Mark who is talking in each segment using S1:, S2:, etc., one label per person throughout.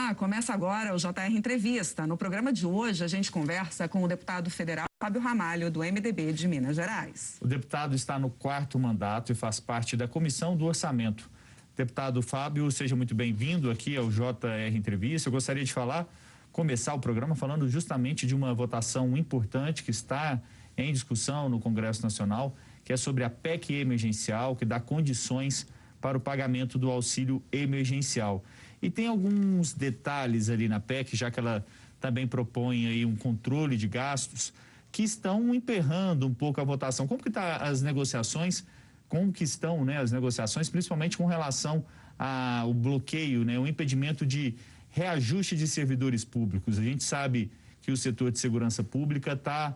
S1: Olá, começa agora o JR Entrevista. No programa de hoje, a gente conversa com o deputado federal Fábio Ramalho, do MDB de Minas Gerais.
S2: O deputado está no 4º mandato e faz parte da Comissão do Orçamento. Deputado Fábio, seja muito bem-vindo aqui ao JR Entrevista. Eu gostaria de começar o programa falando justamente de uma votação importante que está em discussão no Congresso Nacional, que é sobre a PEC emergencial, que dá condições para o pagamento do auxílio emergencial. E tem alguns detalhes ali na PEC, já que ela também propõe aí um controle de gastos, que estão emperrando um pouco a votação. Como que estão as negociações, principalmente com relação ao bloqueio, o impedimento de reajuste de servidores públicos? A gente sabe que o setor de segurança pública está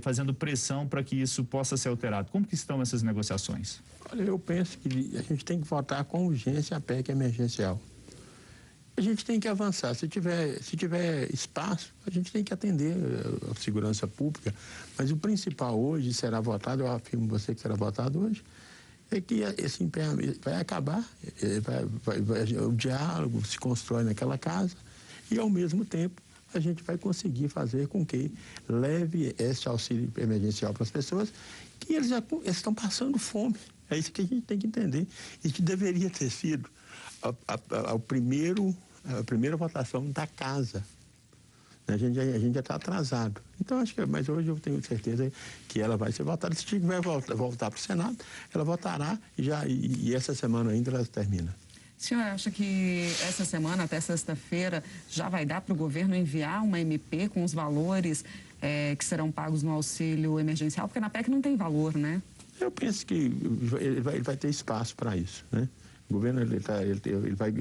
S2: fazendo pressão para que isso possa ser alterado. Como que estão essas negociações?
S3: Olha, eu penso que a gente tem que votar com urgência a PEC emergencial. A gente tem que avançar. Se tiver espaço, a gente tem que atender a segurança pública. Mas o principal hoje será votado, eu afirmo você que será votado hoje, é que esse empenhamento vai acabar, o diálogo se constrói naquela casa e, ao mesmo tempo, a gente vai conseguir fazer com que leve esse auxílio emergencial para as pessoas, que eles estão passando fome. É isso que a gente tem que entender. Isso deveria ter sido a primeira votação da casa. A gente já está atrasado. Então, mas hoje eu tenho certeza que ela vai ser votada. Se tiver voltar para o Senado, ela votará e essa semana ainda ela termina.
S1: O senhor acha que essa semana, até sexta-feira, já vai dar para o governo enviar uma MP com os valores que serão pagos no auxílio emergencial? Porque na PEC não tem valor, né?
S3: Eu penso que ele vai ter espaço para isso, né? O governo ele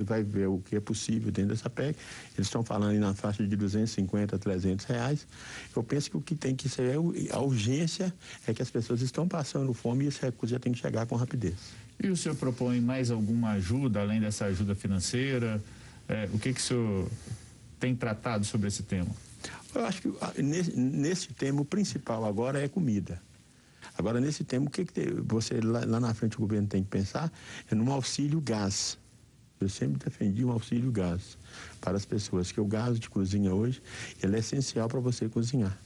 S3: vai ver o que é possível dentro dessa PEC. Eles estão falando aí na faixa de R$250 a R$300. Eu penso que o que tem que ser a urgência é que as pessoas estão passando fome e esse recurso já tem que chegar com rapidez.
S2: E o senhor propõe mais alguma ajuda, além dessa ajuda financeira? O que o senhor tem tratado sobre esse tema?
S3: Eu acho que nesse tema o principal agora é comida. Agora, nesse tema, o que você lá na frente o governo tem que pensar é num auxílio gás. Eu sempre defendi um auxílio gás para as pessoas, que o gás de cozinha hoje, ele é essencial para você cozinhar.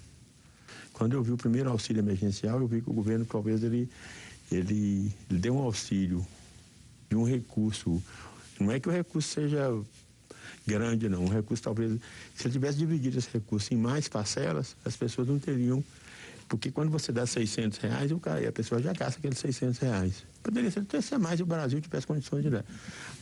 S3: Quando eu vi o primeiro auxílio emergencial, eu vi que o governo talvez ele deu um auxílio de um recurso. Não é que o recurso seja grande, não. O recurso talvez, se ele tivesse dividido esse recurso em mais parcelas, as pessoas não teriam. Porque quando você dá R$600, a pessoa já gasta aqueles R$600. Poderia ser mais se o Brasil tivesse condições de dar.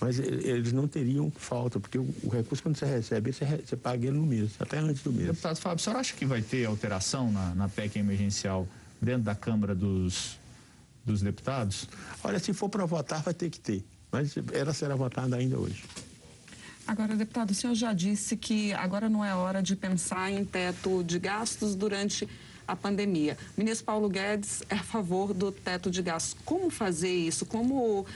S3: Mas eles não teriam falta, porque o recurso, quando você recebe, você paga ele no mês, até antes do mês.
S2: Deputado Fábio, o senhor acha que vai ter alteração na PEC emergencial dentro da Câmara dos Deputados?
S3: Olha, se for para votar, vai ter que ter. Mas ela será votada ainda hoje.
S1: Agora, deputado, o senhor já disse que agora não é hora de pensar em teto de gastos durante a pandemia. O ministro Paulo Guedes é a favor do teto de gastos. Como fazer isso? Como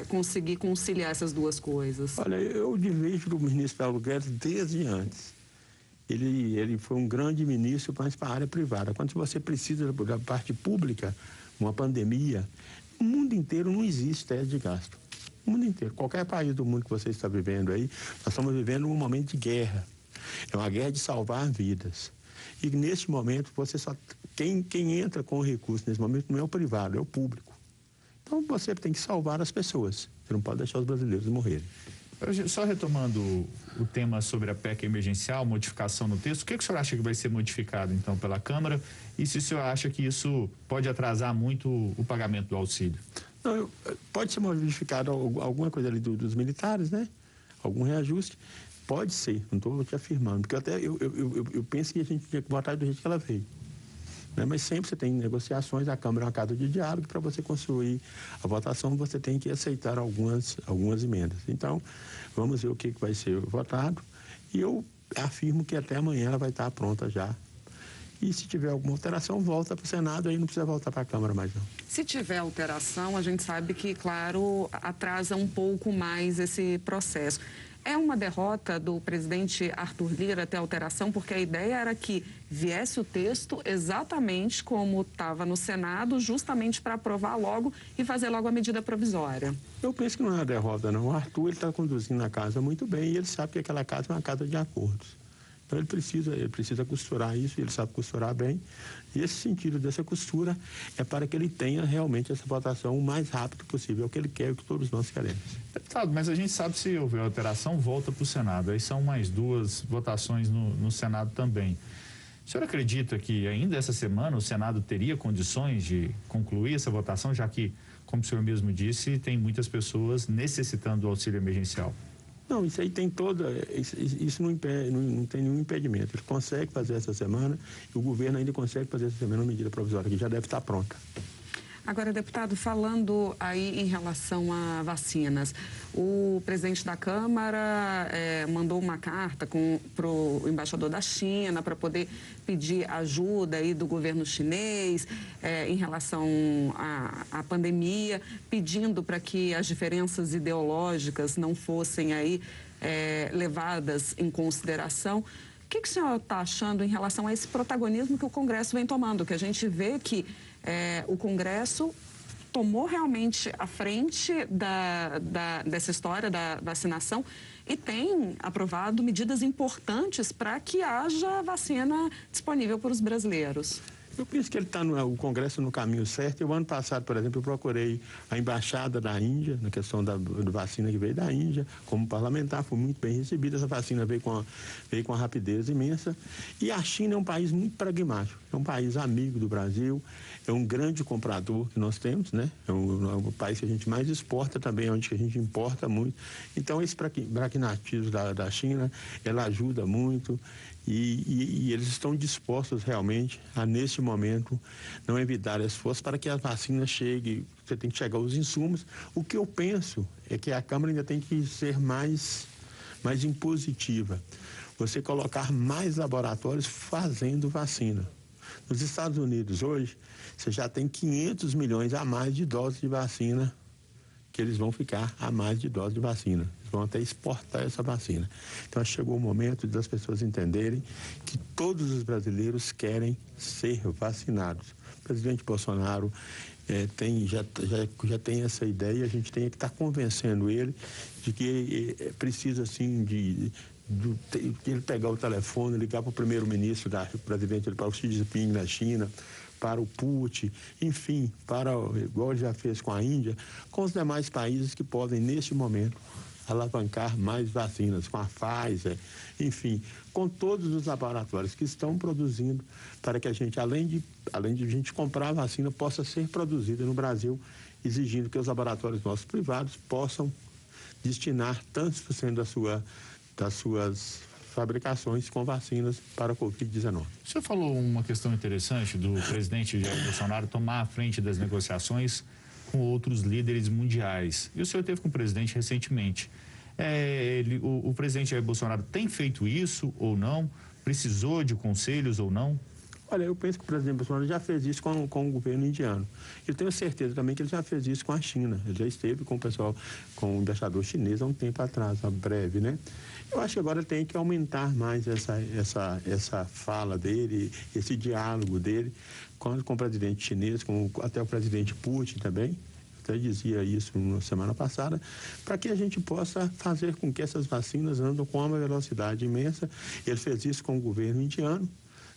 S1: conseguir conciliar essas duas coisas?
S3: Olha, eu vejo do ministro Paulo Guedes desde antes. Ele foi um grande ministro, mas para a área privada. Quando você precisa da parte pública, uma pandemia, no mundo inteiro não existe teto de gasto. No mundo inteiro. Qualquer país do mundo que você está vivendo aí, nós estamos vivendo um momento de guerra. É uma guerra de salvar vidas. E neste momento, quem entra com o recurso nesse momento não é o privado, é o público. Então você tem que salvar as pessoas. Você não pode deixar os brasileiros morrerem.
S2: Só retomando o tema sobre a PEC emergencial, modificação no texto, o que o senhor acha que vai ser modificado, então, pela Câmara? E se o senhor acha que isso pode atrasar muito o pagamento do auxílio?
S3: Não, pode ser modificado alguma coisa ali dos militares, né? Algum reajuste. Pode ser, não estou te afirmando, porque eu penso que a gente tinha que votar do jeito que ela veio. Né? Mas sempre você tem negociações, a Câmara é uma casa de diálogo, para você construir a votação, você tem que aceitar algumas emendas. Então, vamos ver o que vai ser votado, e eu afirmo que até amanhã ela vai estar pronta já. E se tiver alguma alteração, volta para o Senado, aí não precisa voltar para a Câmara mais não.
S1: Se tiver alteração, a gente sabe que, claro, atrasa um pouco mais esse processo. É uma derrota do presidente Arthur Lira ter alteração, porque a ideia era que viesse o texto exatamente como estava no Senado, justamente para aprovar logo e fazer logo a medida provisória.
S3: Eu penso que não é uma derrota, não. O Arthur está conduzindo a casa muito bem e ele sabe que aquela casa é uma casa de acordos. Então ele precisa costurar isso, ele sabe costurar bem. E esse sentido dessa costura é para que ele tenha realmente essa votação o mais rápido possível, é o que ele quer e o que todos nós queremos.
S2: Deputado, mas a gente sabe se houver alteração, volta para o Senado. Aí são mais 2 votações no Senado também. O senhor acredita que ainda essa semana o Senado teria condições de concluir essa votação, já que, como o senhor mesmo disse, tem muitas pessoas necessitando do auxílio emergencial?
S3: Não, isso aí tem isso não tem nenhum impedimento. Ele consegue fazer essa semana e o governo ainda consegue fazer essa semana uma medida provisória que já deve estar pronta.
S1: Agora, deputado, falando aí em relação a vacinas, o presidente da Câmara mandou uma carta para o embaixador da China para poder pedir ajuda aí do governo chinês em relação à pandemia, pedindo para que as diferenças ideológicas não fossem aí levadas em consideração. O que o senhor está achando em relação a esse protagonismo que o Congresso vem tomando? Que a gente vê que o Congresso tomou realmente a frente dessa história da vacinação e tem aprovado medidas importantes para que haja vacina disponível para os brasileiros.
S3: Eu penso que ele está o Congresso no caminho certo. O ano passado, por exemplo, eu procurei a embaixada da Índia, na questão da vacina que veio da Índia, como parlamentar, foi muito bem recebida. Essa vacina veio com uma rapidez imensa. E a China é um país muito pragmático, é um país amigo do Brasil, é um grande comprador que nós temos, né? É o país que a gente mais exporta também, onde que a gente importa muito. Então, esse pragmatismo da China, ela ajuda muito. E eles estão dispostos realmente a, neste momento, não evitar esforços para que a vacina chegue. Você tem que chegar aos insumos. O que eu penso é que a Câmara ainda tem que ser mais impositiva. Você colocar mais laboratórios fazendo vacina. Nos Estados Unidos, hoje, você já tem 500 milhões a mais de doses de vacina, que eles vão ficar a mais de doses de vacina. Eles vão até exportar essa vacina. Então, chegou o momento das pessoas entenderem que todos os brasileiros querem ser vacinados. O presidente Bolsonaro já tem essa ideia, a gente tem que estar convencendo ele de que precisa, assim, de ele pegar o telefone, ligar para o primeiro-ministro o presidente, para o Xi Jinping na China, para o Putin, enfim, igual ele já fez com a Índia, com os demais países que podem, neste momento, alavancar mais vacinas, com a Pfizer, enfim, com todos os laboratórios que estão produzindo para que a gente, além de a gente comprar a vacina, possa ser produzida no Brasil, exigindo que os laboratórios nossos privados possam destinar tantos por cento das suas fabricações com vacinas para a Covid-19.
S2: O senhor falou uma questão interessante do presidente Jair Bolsonaro tomar a frente das negociações com outros líderes mundiais. E o senhor esteve com o presidente recentemente. O presidente Jair Bolsonaro tem feito isso ou não? Precisou de conselhos ou não?
S3: Olha, eu penso que o presidente Bolsonaro já fez isso com o governo indiano. Eu tenho certeza também que ele já fez isso com a China. Ele já esteve com o pessoal, com o embaixador chinês há um tempo atrás, breve, né? Eu acho que agora tem que aumentar mais essa fala dele, esse diálogo dele com o presidente chinês, até o presidente Putin também. Até dizia isso na semana passada, para que a gente possa fazer com que essas vacinas andem com uma velocidade imensa. Ele fez isso com o governo indiano.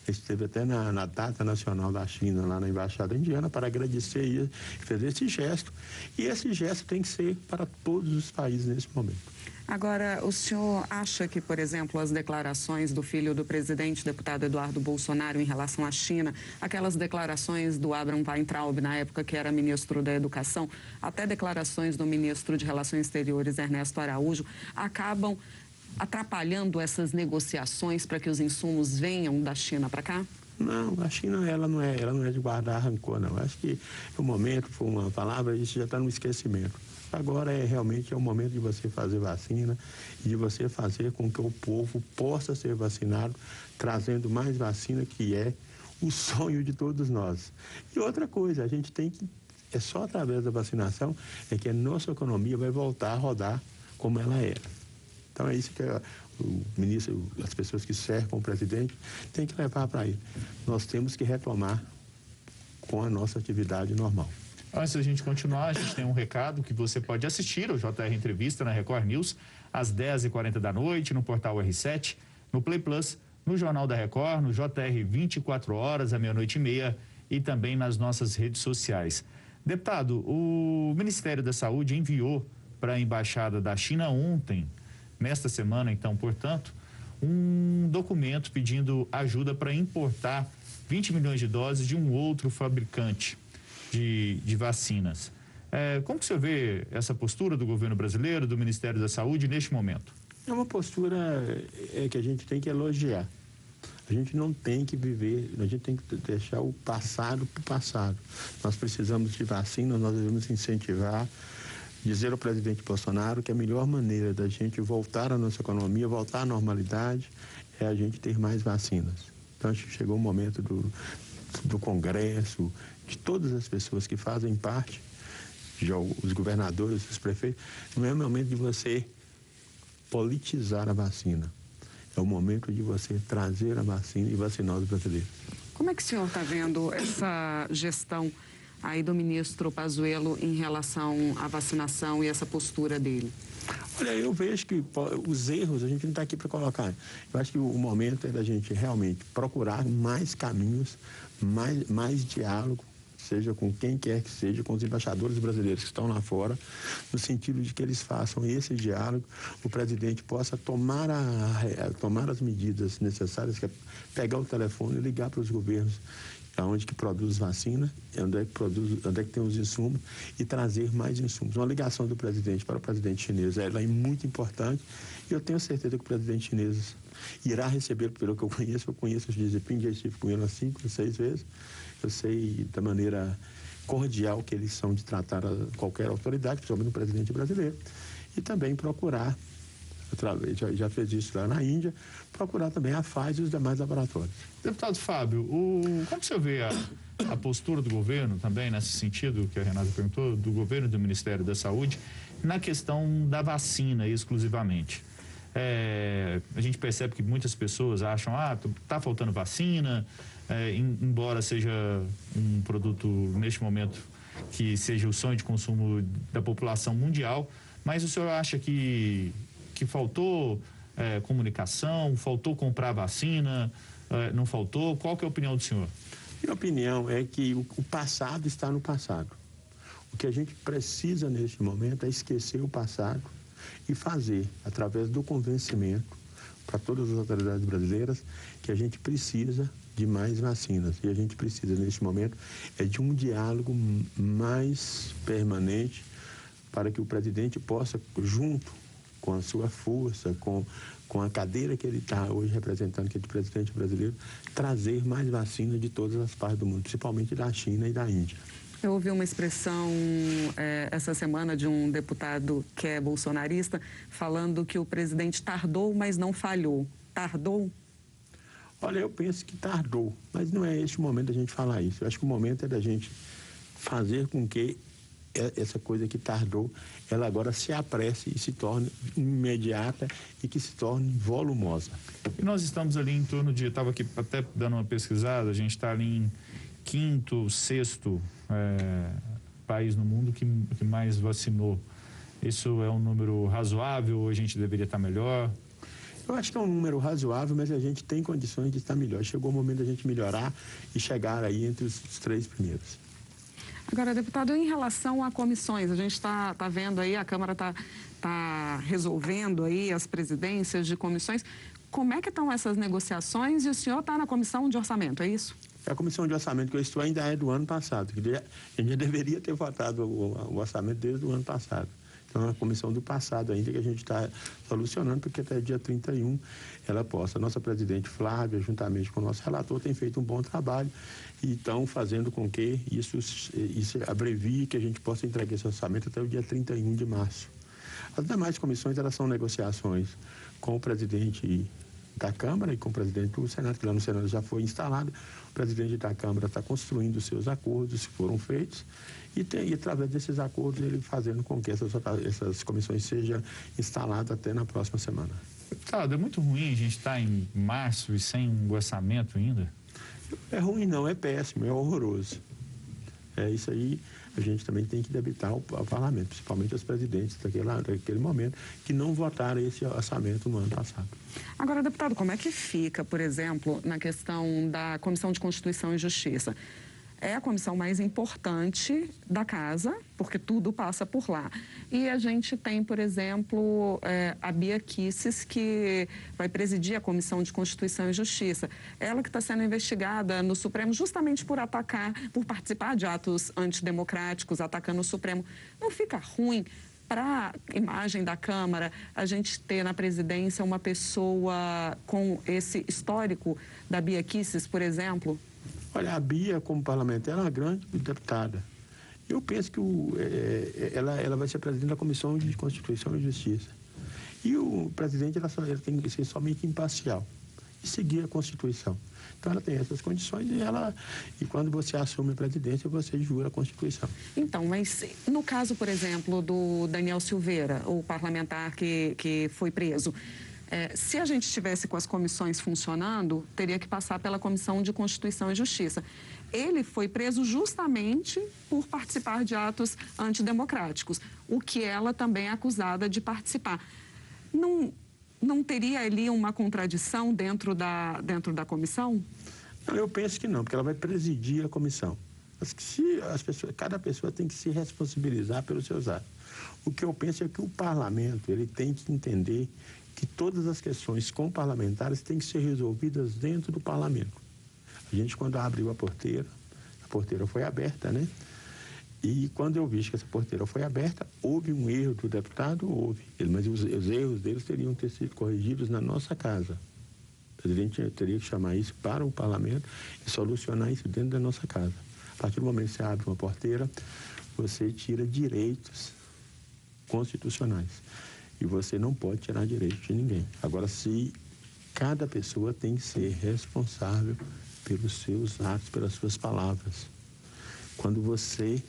S3: Ele esteve até na data nacional da China, lá na Embaixada Indiana, para agradecer e fazer esse gesto. E esse gesto tem que ser para todos os países nesse momento.
S1: Agora, o senhor acha que, por exemplo, as declarações do filho do presidente, deputado Eduardo Bolsonaro, em relação à China, aquelas declarações do Abraham Weintraub, na época que era ministro da Educação, até declarações do ministro de Relações Exteriores, Ernesto Araújo, acabam atrapalhando essas negociações para que os insumos venham da China para cá?
S3: Não, a China ela não é de guardar rancor, não. Acho que o momento foi uma palavra, isso já está no esquecimento. Agora realmente é o momento de você fazer vacina e de você fazer com que o povo possa ser vacinado, trazendo mais vacina, que é o sonho de todos nós. E outra coisa, a gente tem que, é só através da vacinação é que a nossa economia vai voltar a rodar como ela era. Então é isso que o ministro, as pessoas que cercam o presidente, têm que levar para ele. Nós temos que retomar com a nossa atividade normal.
S2: Antes da gente continuar, a gente tem um recado que você pode assistir ao JR Entrevista na Record News às 10h40 da noite, no portal R7, no Play Plus, no Jornal da Record, no JR 24 horas, à 00h30 e também nas nossas redes sociais. Deputado, o Ministério da Saúde enviou para a Embaixada da China ontem, nesta semana, então, portanto, um documento pedindo ajuda para importar 20 milhões de doses de um outro fabricante de vacinas. Como que você vê essa postura do governo brasileiro, do Ministério da Saúde, neste momento?
S3: É uma postura que a gente tem que elogiar. A gente não tem que viver, a gente tem que deixar o passado para o passado. Nós precisamos de vacinas, nós devemos incentivar, dizer ao presidente Bolsonaro que a melhor maneira da gente voltar à nossa economia, voltar à normalidade, é a gente ter mais vacinas. Então, acho que chegou o momento do Congresso, de todas as pessoas que fazem parte, os governadores, os prefeitos, não é o momento de você politizar a vacina. É o momento de você trazer a vacina e vacinar os brasileiros.
S1: Como é que o senhor está vendo essa gestão aí do ministro Pazuello em relação à vacinação e essa postura dele?
S3: Olha, eu vejo que os erros a gente não está aqui para colocar. Eu acho que o momento é da gente realmente procurar mais caminhos, mais diálogo, seja com quem quer que seja, com os embaixadores brasileiros que estão lá fora, no sentido de que eles façam esse diálogo, o presidente possa tomar as medidas necessárias, que é pegar o telefone e ligar para os governos, aonde que produz vacina, onde é que tem os insumos, e trazer mais insumos. Uma ligação do presidente para o presidente chinês, ela é muito importante, e eu tenho certeza que o presidente chinês irá receber, pelo que eu conheço o Xi Jinping, já estive com ele 5 ou 6 vezes, eu sei da maneira cordial que eles são de tratar qualquer autoridade, principalmente o presidente brasileiro, e também procurar, já fez isso lá na Índia, procurar também a Pfizer e os demais laboratórios.
S2: Deputado Fábio, como você vê a postura do governo também, nesse sentido que a Renata perguntou, do governo e do Ministério da Saúde, na questão da vacina exclusivamente? A gente percebe que muitas pessoas acham, tá faltando vacina, embora seja um produto, neste momento, que seja o sonho de consumo da população mundial, mas o senhor acha que faltou comunicação, faltou comprar vacina, não faltou? Qual que é a opinião do senhor?
S3: Minha opinião é que o passado está no passado. O que a gente precisa neste momento é esquecer o passado e fazer, através do convencimento, para todas as autoridades brasileiras, que a gente precisa de mais vacinas. E a gente precisa, neste momento, de um diálogo mais permanente para que o presidente possa, junto com a sua força, com a cadeira que ele está hoje representando, que é de presidente brasileiro, trazer mais vacina de todas as partes do mundo, principalmente da China e da Índia.
S1: Eu ouvi uma expressão essa semana de um deputado que é bolsonarista falando que o presidente tardou, mas não falhou. Tardou?
S3: Olha, eu penso que tardou, mas não é este o momento da gente falar isso. Eu acho que o momento é da gente fazer com que essa coisa que tardou, ela agora se apresse e se torne imediata e que se torne volumosa.
S2: E nós estamos ali em torno de, estava aqui até dando uma pesquisada, a gente está ali em 5º, 6º país no mundo que mais vacinou. Isso é um número razoável ou a gente deveria estar melhor?
S3: Eu acho que é um número razoável, mas a gente tem condições de estar melhor. Chegou o momento da gente melhorar e chegar aí entre os 3 primeiros.
S1: Agora, deputado, em relação a comissões, a gente está vendo aí, a Câmara está resolvendo aí as presidências de comissões. Como é que estão essas negociações? E o senhor está na comissão de orçamento, é isso?
S3: A comissão de orçamento que eu estou ainda é do ano passado. A gente já deveria ter votado o orçamento desde o ano passado. Então, é uma comissão do passado ainda que a gente está solucionando, porque até dia 31 ela possa. A nossa presidente Flávia, juntamente com o nosso relator, tem feito um bom trabalho e estão fazendo com que isso abrevie, que a gente possa entregar esse orçamento até o dia 31 de março. As demais comissões, elas são negociações com o presidente da Câmara e com o presidente do Senado, que lá no Senado já foi instalado. O presidente da Câmara está construindo os seus acordos, que foram feitos, e através desses acordos ele fazendo com que essas comissões sejam instaladas até na próxima semana.
S2: Deputado, é muito ruim a gente estar em março e sem um orçamento ainda?
S3: É ruim não, é péssimo, é horroroso. É isso aí, a gente também tem que debitar ao parlamento, principalmente os presidentes daquele momento, que não votaram esse orçamento no ano passado.
S1: Agora, deputado, como é que fica, por exemplo, na questão da Comissão de Constituição e Justiça? É a comissão mais importante da casa, porque tudo passa por lá. E a gente tem, por exemplo, a Bia Kicis, que vai presidir a Comissão de Constituição e Justiça. Ela que está sendo investigada no Supremo justamente por por participar de atos antidemocráticos, atacando o Supremo. Não fica ruim para a imagem da Câmara a gente ter na presidência uma pessoa com esse histórico da Bia Kicis, por exemplo?
S3: Olha, a Bia, como parlamentar, é uma grande deputada. Eu penso que ela vai ser presidente da Comissão de Constituição e Justiça. E o presidente ele tem que ser somente imparcial e seguir a Constituição. Então, ela tem essas condições e quando você assume a presidência, você jura a Constituição.
S1: Então, mas no caso, por exemplo, do Daniel Silveira, o parlamentar que foi preso, se a gente estivesse com as comissões funcionando, teria que passar pela Comissão de Constituição e Justiça. Ele foi preso justamente por participar de atos antidemocráticos, o que ela também é acusada de participar. Não teria ali uma contradição dentro da comissão?
S3: Não, eu penso que não, porque ela vai presidir a comissão. Cada pessoa tem que se responsabilizar pelos seus atos. O que eu penso é que o parlamento ele tem que entender que todas as questões com parlamentares têm que ser resolvidas dentro do parlamento. A gente, quando abriu a porteira foi aberta, né? E quando eu vi que essa porteira foi aberta, houve um erro do deputado, mas os erros deles teriam que ter sido corrigidos na nossa casa. O presidente teria que chamar isso para o parlamento e solucionar isso dentro da nossa casa. A partir do momento que você abre uma porteira, você tira direitos constitucionais. E você não pode tirar direito de ninguém. Agora, se cada pessoa tem que ser responsável pelos seus atos, pelas suas palavras. Quando você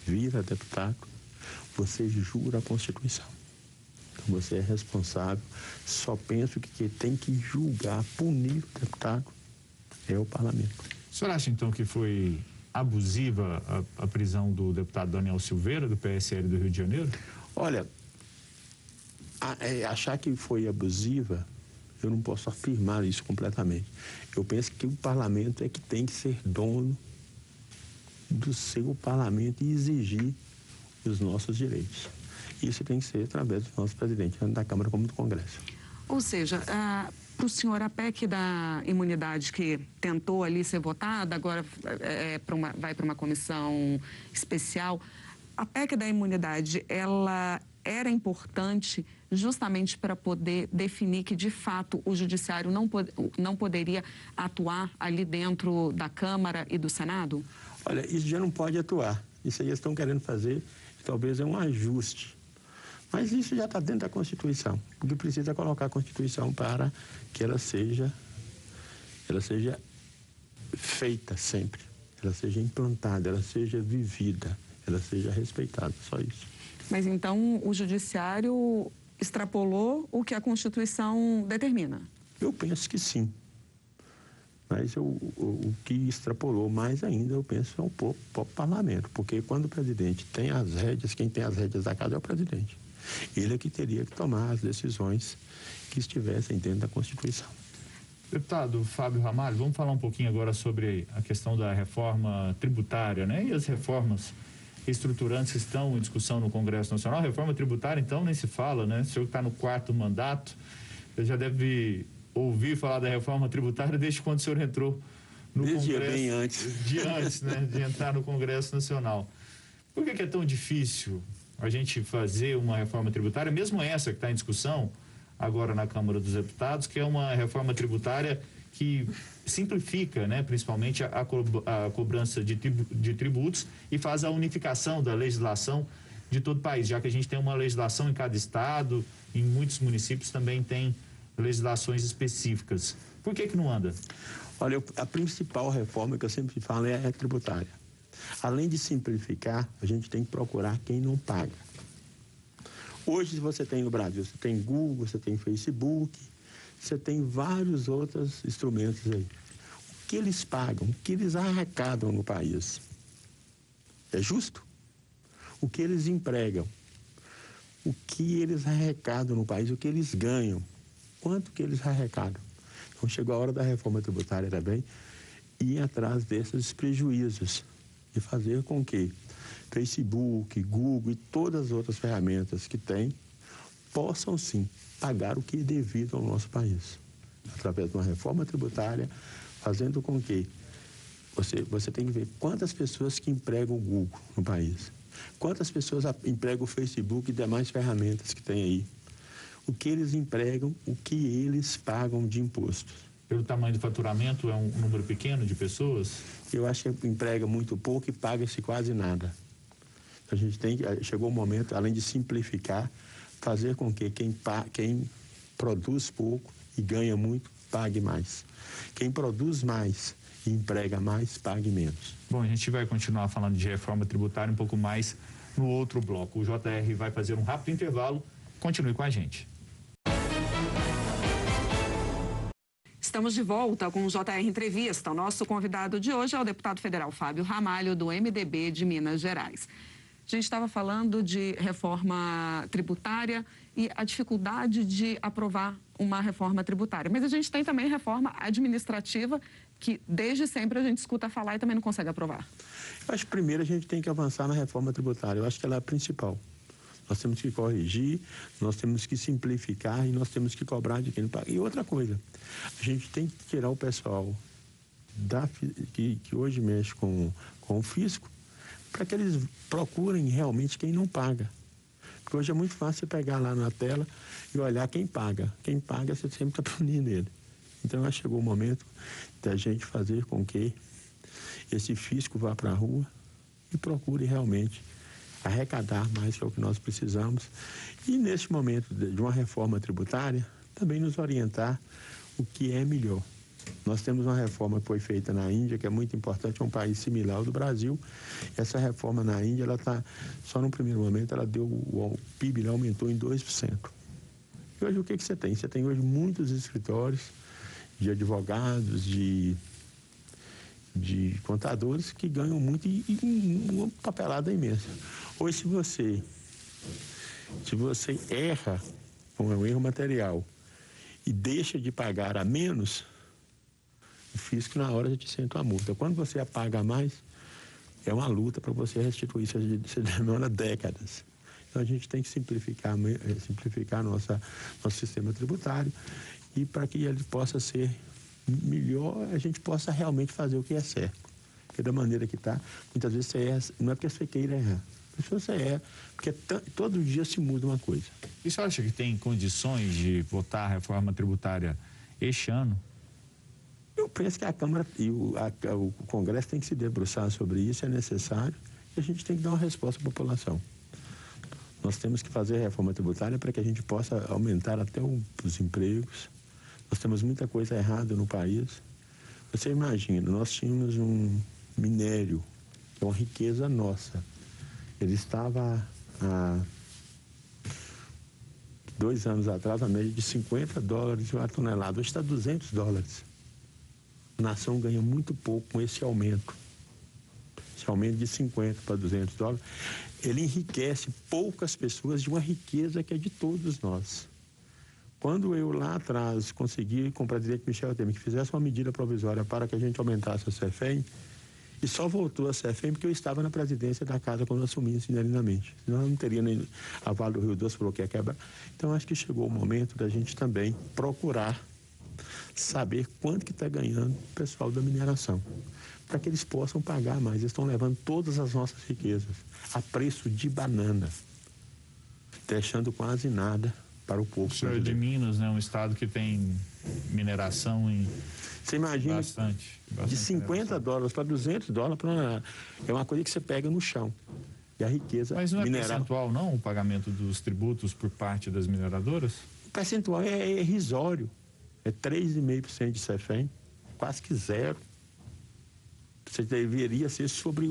S3: vira deputado, você jura a Constituição. Então, você é responsável. Só penso que quem tem que julgar, punir o deputado é o parlamento.
S2: O senhor acha, então, que foi abusiva a prisão do deputado Daniel Silveira, do PSL do Rio de Janeiro?
S3: Olha, achar que foi abusiva, eu não posso afirmar isso completamente. Eu penso que o parlamento é que tem que ser dono do seu parlamento e exigir os nossos direitos. Isso tem que ser através do nosso presidente, tanto da Câmara como do Congresso.
S1: Ou seja, para o senhor, a PEC da imunidade que tentou ali ser votada, agora vai para uma comissão especial. A PEC da imunidade, ela era importante justamente para poder definir que, de fato, o judiciário não poderia atuar ali dentro da Câmara e do Senado?
S3: Olha, isso já não pode atuar. Isso aí eles estão querendo fazer, talvez é um ajuste. Mas isso já está dentro da Constituição, porque precisa colocar a Constituição para que ela seja feita sempre, ela seja implantada, ela seja vivida, ela seja respeitada, só isso.
S1: Mas então o Judiciário extrapolou o que a Constituição determina?
S3: Eu penso que sim. Mas o que extrapolou mais ainda, eu penso, é o próprio parlamento, porque quando o presidente tem as rédeas, quem tem as rédeas da casa é o presidente. Ele é que teria que tomar as decisões que estivessem dentro da Constituição.
S2: Deputado Fábio Ramalho, vamos falar um pouquinho agora sobre a questão da reforma tributária, né? E as reformas estruturantes que estão em discussão no Congresso Nacional. A reforma tributária, então, nem se fala, né? O senhor que está no 4º mandato, ele já deve ouvir falar da reforma tributária desde quando o senhor entrou no Congresso.
S3: Bem antes.
S2: De antes, né? De entrar no Congresso Nacional. Por que é tão difícil a gente fazer uma reforma tributária, mesmo essa que está em discussão agora na Câmara dos Deputados, que é uma reforma tributária que simplifica, né, principalmente a cobrança de tributos e faz a unificação da legislação de todo o país, já que a gente tem uma legislação em cada estado, em muitos municípios também tem legislações específicas. Por que não anda?
S3: Olha, a principal reforma que eu sempre falo é a tributária. Além de simplificar, a gente tem que procurar quem não paga. Hoje você tem no Brasil, você tem Google, você tem Facebook, você tem vários outros instrumentos aí. O que eles pagam, o que eles arrecadam no país? É justo? O que eles empregam? O que eles arrecadam no país? O que eles ganham? Quanto que eles arrecadam? Então chegou a hora da reforma tributária também, ir atrás desses prejuízos e fazer com que Facebook, Google e todas as outras ferramentas que tem possam sim pagar o que é devido ao nosso país. Através de uma reforma tributária, fazendo com que você tem que ver quantas pessoas que empregam o Google no país, quantas pessoas empregam o Facebook e demais ferramentas que tem aí, o que eles empregam, o que eles pagam de impostos.
S2: Pelo tamanho do faturamento, é um número pequeno de pessoas?
S3: Eu acho que emprega muito pouco e paga-se quase nada. A gente chegou o momento, além de simplificar, fazer com que quem produz pouco e ganha muito, pague mais. Quem produz mais e emprega mais, pague menos.
S2: Bom, a gente vai continuar falando de reforma tributária um pouco mais no outro bloco. O JR vai fazer um rápido intervalo. Continue com a gente.
S1: Estamos de volta com o JR Entrevista. O nosso convidado de hoje é o deputado federal Fábio Ramalho, do MDB de Minas Gerais. A gente estava falando de reforma tributária e a dificuldade de aprovar uma reforma tributária. Mas a gente tem também reforma administrativa, que desde sempre a gente escuta falar e também não consegue aprovar.
S3: Eu acho que primeiro a gente tem que avançar na reforma tributária. Eu acho que ela é a principal. Nós temos que corrigir, nós temos que simplificar e nós temos que cobrar de quem não paga. E outra coisa, a gente tem que tirar o pessoal que hoje mexe com o fisco, para que eles procurem realmente quem não paga. Porque hoje é muito fácil você pegar lá na tela e olhar quem paga. Quem paga, você sempre está punindo ele. Então, acho que chegou o momento da gente fazer com que esse fisco vá para a rua e procure realmente arrecadar mais, que é o que nós precisamos. E, nesse momento de uma reforma tributária, também nos orientar o que é melhor. Nós temos uma reforma que foi feita na Índia, que é muito importante, é um país similar ao do Brasil. Essa reforma na Índia, ela está, só no primeiro momento, ela deu, o PIB aumentou em 2%. E hoje o que você tem? Você tem hoje muitos escritórios de advogados, de contadores que ganham muito e uma papelada imensa. Hoje, se você erra com um erro material e deixa de pagar a menos, o fisco na hora já te senta uma multa. Quando você paga mais, é uma luta para você restituir, você demora décadas. Então a gente tem que simplificar nosso sistema tributário e para que ele possa ser melhor, a gente possa realmente fazer o que é certo. Porque da maneira que está, muitas vezes você erra, não é porque você queira errar, mas você erra, porque todo dia se muda uma coisa.
S2: E você acha que tem condições de votar a reforma tributária este ano?
S3: Eu penso que a Câmara e o Congresso tem que se debruçar sobre isso, é necessário, e a gente tem que dar uma resposta à população. Nós temos que fazer a reforma tributária para que a gente possa aumentar até os empregos. Nós temos muita coisa errada no país. Você imagina, nós tínhamos um minério, que é uma riqueza nossa. Ele estava há 2 anos atrás, a média de $50 uma tonelada. Hoje está $200. A nação ganha muito pouco com esse aumento. Esse aumento de $50 para $200. Ele enriquece poucas pessoas de uma riqueza que é de todos nós. Quando eu lá atrás consegui com o presidente Michel Temer que fizesse uma medida provisória para que a gente aumentasse a CEFEM, e só voltou a CEFEM porque eu estava na presidência da casa quando eu assumi interinamente. Senão eu não teria nem a Vale do Rio Doce falou que ia quebrar. Então acho que chegou o momento da gente também procurar saber quanto que está ganhando o pessoal da mineração, para que eles possam pagar mais. Eles estão levando todas as nossas riquezas a preço de banana, deixando quase nada para o povo.
S2: O senhor é de Minas, né? Um estado que tem mineração em...
S3: Você imagina,
S2: bastante
S3: de $50 para $200 é uma coisa que você pega no chão. e a riqueza
S2: mineral. Mas não é
S3: mineral.
S2: percentual, não, o pagamento dos tributos por parte das mineradoras?
S3: O percentual é irrisório. É 3,5% de CEFEM, quase que zero. Você deveria ser sobre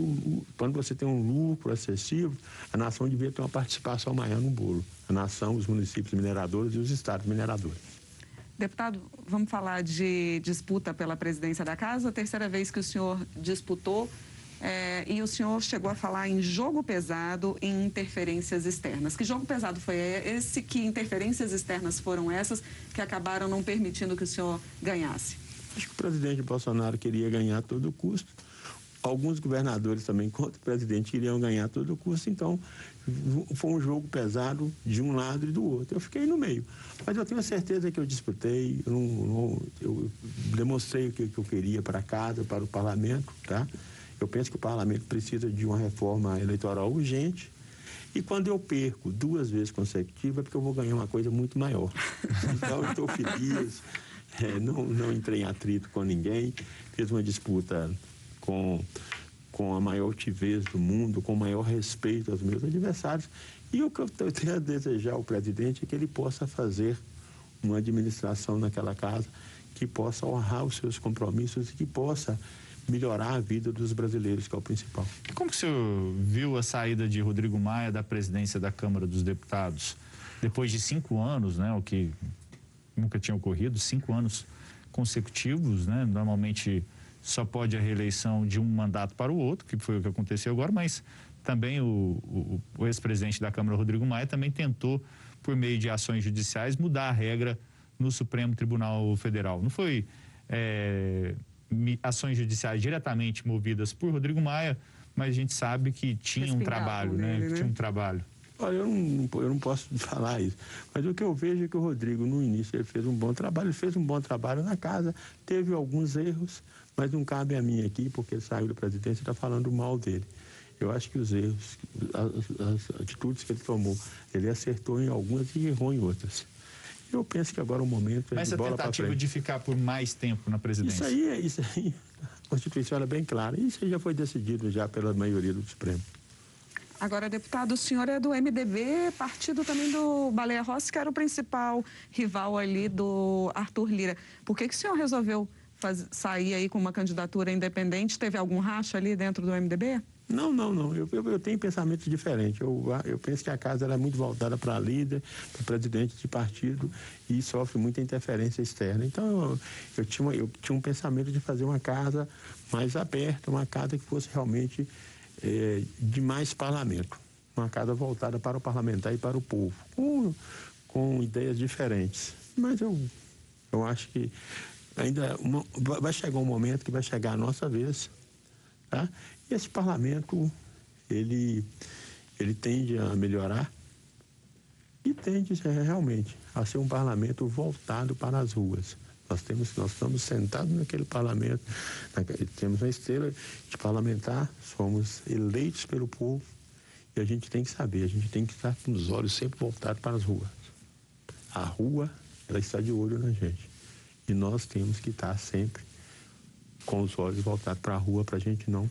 S3: quando você tem um lucro excessivo, a nação deveria ter uma participação maior no bolo. A nação, os municípios mineradores e os estados mineradores.
S1: Deputado, vamos falar de disputa pela presidência da casa. A terceira vez que o senhor disputou e o senhor chegou a falar em jogo pesado e interferências externas. Que jogo pesado foi esse? Que interferências externas foram essas que acabaram não permitindo que o senhor ganhasse?
S3: Acho que o presidente Bolsonaro queria ganhar a todo custo. Alguns governadores também, contra o presidente, queriam ganhar a todo custo. Então, foi um jogo pesado de um lado e do outro. Eu fiquei no meio. Mas eu tenho certeza que eu disputei, eu demonstrei o que eu queria para a casa, para o parlamento, tá? Eu penso que o parlamento precisa de uma reforma eleitoral urgente. E quando eu perco 2 vezes consecutivas, é porque eu vou ganhar uma coisa muito maior. Então, eu estou feliz. Não entrei em atrito com ninguém, fiz uma disputa com a maior altivez do mundo, com o maior respeito aos meus adversários. E o que eu tenho a desejar ao presidente é que ele possa fazer uma administração naquela casa que possa honrar os seus compromissos e que possa melhorar a vida dos brasileiros, que é o principal.
S2: Como que o senhor viu a saída de Rodrigo Maia da presidência da Câmara dos Deputados? Depois de 5 anos, né, o que nunca tinha ocorrido, 5 anos consecutivos, né? Normalmente só pode a reeleição de um mandato para o outro, que foi o que aconteceu agora, mas também o ex-presidente da Câmara, Rodrigo Maia, também tentou, por meio de ações judiciais, mudar a regra no Supremo Tribunal Federal. Não foi ações judiciais diretamente movidas por Rodrigo Maia, mas a gente sabe que tinha um trabalho, né? Tinha um trabalho.
S3: Olha, eu não posso falar isso, mas o que eu vejo é que o Rodrigo, no início, ele fez um bom trabalho, na casa, teve alguns erros, mas não cabe a mim aqui, porque ele saiu da presidência e está falando mal dele. Eu acho que os erros, as atitudes que ele tomou, ele acertou em algumas e errou em outras. Eu penso que agora o momento é de bola para frente.
S2: Mas a tentativa de ficar por mais tempo na presidência?
S3: Isso aí, a Constituição era bem clara, isso aí já foi decidido já pela maioria do Supremo.
S1: Agora, deputado, o senhor é do MDB, partido também do Baleia Rossi, que era o principal rival ali do Arthur Lira. Por que o senhor resolveu sair aí com uma candidatura independente? Teve algum racha ali dentro do MDB?
S3: Não. Eu tenho pensamento diferente. Eu penso que a casa ela é muito voltada para a líder, para o presidente de partido e sofre muita interferência externa. Então, eu tinha um pensamento de fazer uma casa mais aberta, uma casa que fosse realmente de mais parlamento. Uma casa voltada para o parlamentar e para o povo, com ideias diferentes. Mas eu acho que ainda vai chegar um momento que vai chegar a nossa vez, tá? E esse parlamento, ele tende a melhorar e tende realmente a ser um parlamento voltado para as ruas. Nós estamos sentados naquele parlamento, temos uma esteira de parlamentar, somos eleitos pelo povo e a gente tem que saber, a gente tem que estar com os olhos sempre voltados para as ruas. A rua, ela está de olho na gente e nós temos que estar sempre com os olhos voltados para a rua para a gente não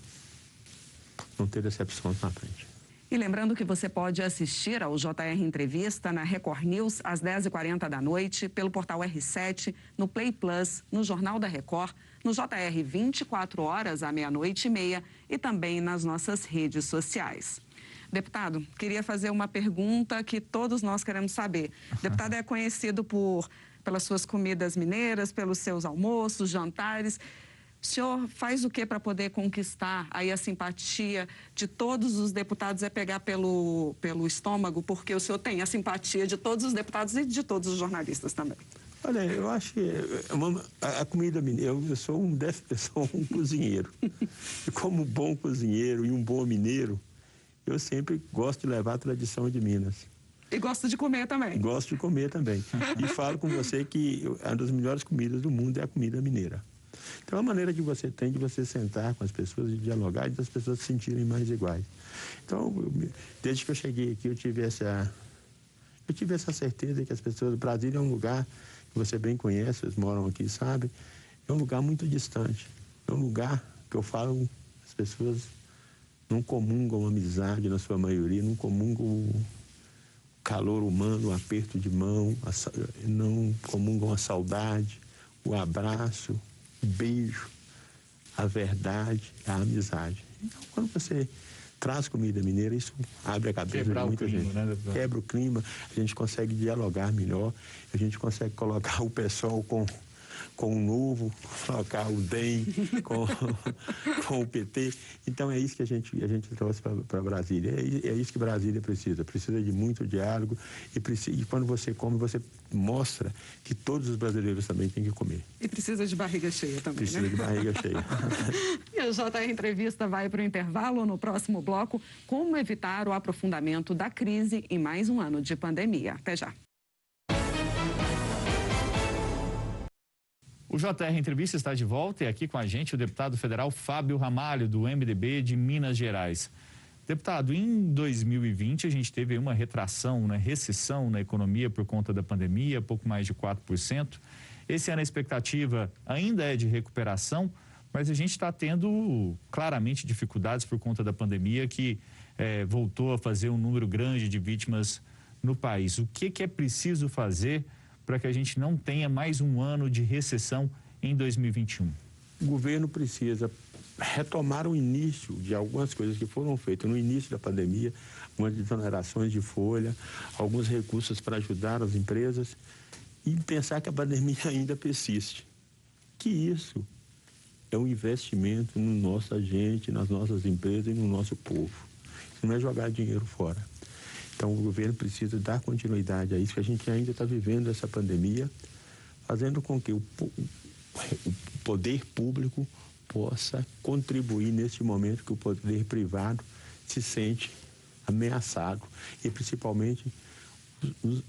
S3: ter decepções na frente.
S1: E lembrando que você pode assistir ao JR Entrevista na Record News às 10h40 da noite, pelo portal R7, no Play Plus, no Jornal da Record, no JR 24 horas à 00:30 e também nas nossas redes sociais. Deputado, queria fazer uma pergunta que todos nós queremos saber. O deputado é conhecido pelas suas comidas mineiras, pelos seus almoços, jantares. O senhor faz o que para poder conquistar aí a simpatia de todos os deputados? É pegar pelo estômago, porque o senhor tem a simpatia de todos os deputados e de todos os jornalistas também.
S3: Olha, eu acho que a comida mineira, eu sou um cozinheiro. E como bom cozinheiro e um bom mineiro, eu sempre gosto de levar a tradição de Minas.
S1: E gosto de comer também.
S3: Gosto de comer também. E falo com você que uma das melhores comidas do mundo é a comida mineira. Então, a maneira que você tem de você sentar com as pessoas e dialogar e das pessoas se sentirem mais iguais. Então, desde que eu cheguei aqui, eu tive essa certeza que as pessoas do Brasil é um lugar que você bem conhece, vocês moram aqui, sabe? É um lugar muito distante. É um lugar que eu falo, as pessoas não comungam amizade na sua maioria, não comungam o calor humano, o aperto de mão, não comungam a saudade, o abraço, o beijo, a verdade, a amizade. Então, quando você traz comida mineira, isso abre a cabeça de muita gente. Né, quebra o clima, a gente consegue dialogar melhor, a gente consegue colocar o pessoal com o Novo, colocar o DEM com o PT. Então é isso que a gente trouxe para Brasília. É isso que Brasília precisa. Precisa de muito diálogo e quando você come, você mostra que todos os brasileiros também têm que comer.
S1: E precisa de barriga cheia também,
S3: precisa, né? De barriga cheia.
S1: E a JR Entrevista vai para o intervalo. No próximo bloco, como evitar o aprofundamento da crise em mais um ano de pandemia. Até já.
S2: O JR Entrevista está de volta e aqui com a gente o deputado federal Fábio Ramalho, do MDB de Minas Gerais. Deputado, em 2020 a gente teve uma retração, recessão na economia por conta da pandemia, pouco mais de 4%. Esse ano a expectativa ainda é de recuperação, mas a gente está tendo claramente dificuldades por conta da pandemia que voltou a fazer um número grande de vítimas no país. O que é preciso fazer para que a gente não tenha mais um ano de recessão em 2021?
S3: O governo precisa retomar o início de algumas coisas que foram feitas no início da pandemia, algumas exonerações de folha, alguns recursos para ajudar as empresas e pensar que a pandemia ainda persiste. Que isso é um investimento no nosso agente, nas nossas empresas e no nosso povo. Isso não é jogar dinheiro fora. Então, o governo precisa dar continuidade a isso, que a gente ainda está vivendo essa pandemia, fazendo com que o poder público possa contribuir neste momento que o poder privado se sente ameaçado e, principalmente,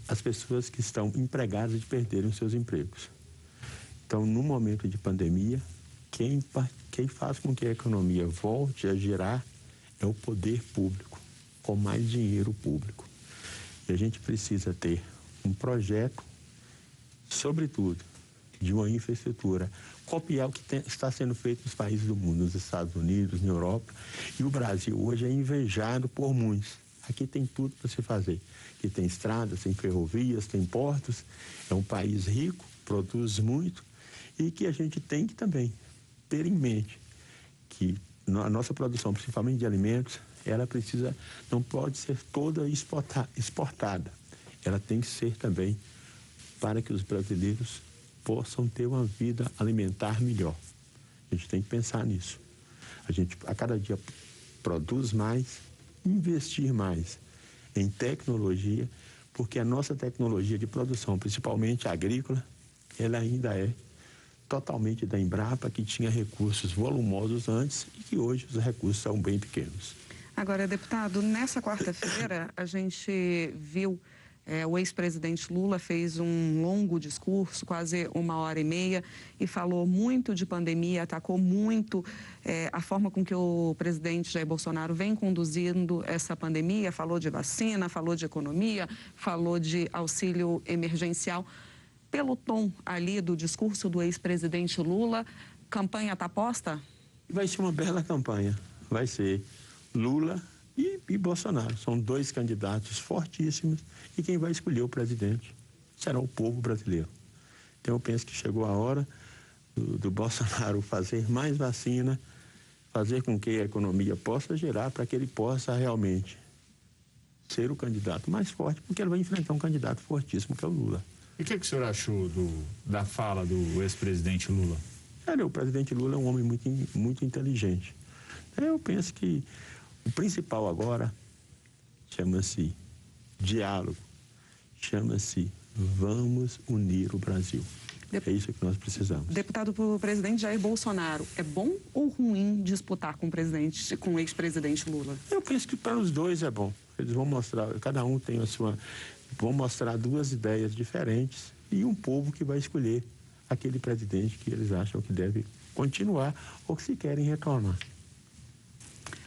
S3: as pessoas que estão empregadas de perderem os seus empregos. Então, no momento de pandemia, quem faz com que a economia volte a girar é o poder público, com mais dinheiro público. E a gente precisa ter um projeto, sobretudo, de uma infraestrutura, copiar o que está sendo feito nos países do mundo, nos Estados Unidos, na Europa. E o Brasil hoje é invejado por muitos. Aqui tem tudo para se fazer. Aqui tem estradas, tem ferrovias, tem portos. É um país rico, produz muito e que a gente tem que também ter em mente que a nossa produção, principalmente de alimentos, ela não pode ser toda exportada. Ela tem que ser também para que os brasileiros possam ter uma vida alimentar melhor. A gente tem que pensar nisso. A gente, a cada dia, produz mais, investir mais em tecnologia, porque a nossa tecnologia de produção, principalmente agrícola, ela ainda é totalmente da Embrapa, que tinha recursos volumosos antes e que hoje os recursos são bem pequenos.
S1: Agora, deputado, nessa quarta-feira a gente viu o ex-presidente Lula fez um longo discurso, quase 1h30, e falou muito de pandemia, atacou muito a forma com que o presidente Jair Bolsonaro vem conduzindo essa pandemia, falou de vacina, falou de economia, falou de auxílio emergencial. Pelo tom ali do discurso do ex-presidente Lula, campanha está posta?
S3: Vai ser uma bela campanha, vai ser Lula e Bolsonaro. São dois candidatos fortíssimos e quem vai escolher o presidente será o povo brasileiro. Então eu penso que chegou a hora do Bolsonaro fazer mais vacina, fazer com que a economia possa gerar para que ele possa realmente ser o candidato mais forte, porque ele vai enfrentar um candidato fortíssimo que é o Lula.
S2: E o que o senhor achou da fala do ex-presidente Lula?
S3: O presidente Lula é um homem muito inteligente. Eu penso que o principal agora chama-se diálogo, chama-se vamos unir o Brasil. É isso que nós precisamos.
S1: Deputado, para o presidente Jair Bolsonaro, é bom ou ruim disputar com o ex-presidente Lula?
S3: Eu penso que para os dois é bom. Eles vão mostrar, cada um tem a sua... Vão mostrar duas ideias diferentes e um povo que vai escolher aquele presidente que eles acham que deve continuar ou que se querem reclamar.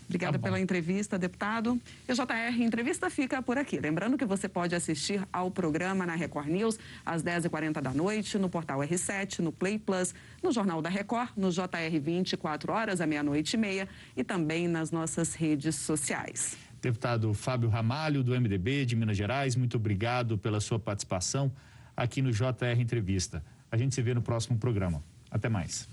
S1: Obrigada pela entrevista, deputado. E a JR Entrevista fica por aqui. Lembrando que você pode assistir ao programa na Record News às 10h40 da noite, no portal R7, no Play Plus, no Jornal da Record, no JR 24 horas, à 00h30 e também nas nossas redes sociais.
S2: Deputado Fábio Ramalho, do MDB de Minas Gerais, muito obrigado pela sua participação aqui no JR Entrevista. A gente se vê no próximo programa. Até mais.